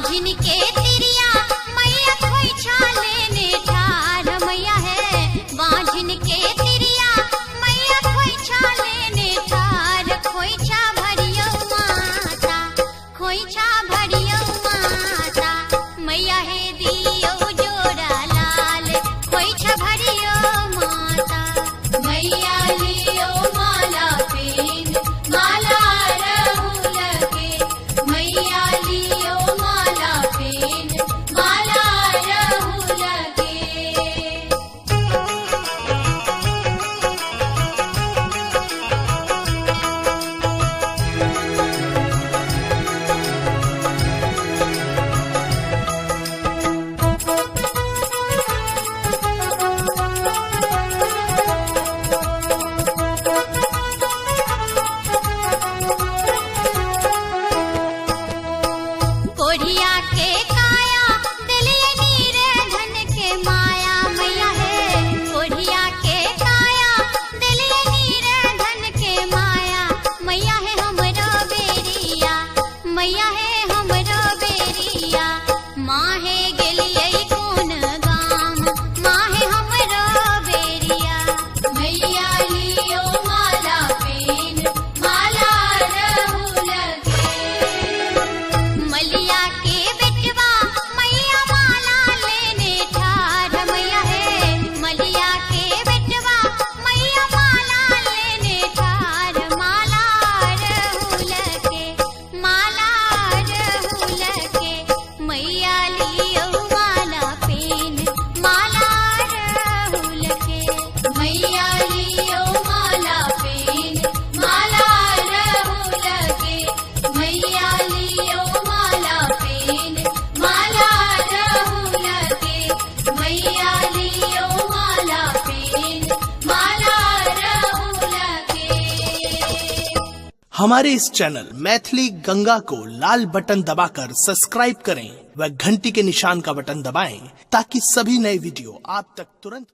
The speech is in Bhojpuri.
बांझिन के तिरिया मैया खोइछा लेने ठार मैया है बांझिन के तिरिया मैया खोइछा लेने ठार खोइछा भरियो माता खोइछा भरियो माता मैया है दियो जोड़ा लाल खोइछा भरियो माता मैया लियो माला पेन माला रहुल के मैया लियो माला पेन माला रहुल के कोढ़िया के काया दिलिए नीरे धन के माया मैया है कोढ़िया के काया दिलिए नीरे धन के माया मैया है हमरो बेरिया मैया है हमरो बेरिया माँ है गेलिए कौन गाम माँ है हमरो बेरिया मैया लियो माला पेन माला रहुल के मलिया के बेटवा मैया माला लेने ठार मैया है मलिया के बेटवा मैया माला लेने ठार माला रहुल के मैया लियो माला पेन माला रहुल के मैया लियो माला पेन माला रहुल के मैया लियो माला पेन माला रहुल के मैया लियो माला पेन माला रहुल के। हमारे इस चैनल मैथिली गंगा को लाल बटन दबाकर सब्सक्राइब करें व घंटी के निशान का बटन दबाएं ताकि सभी नए वीडियो आप तक तुरंत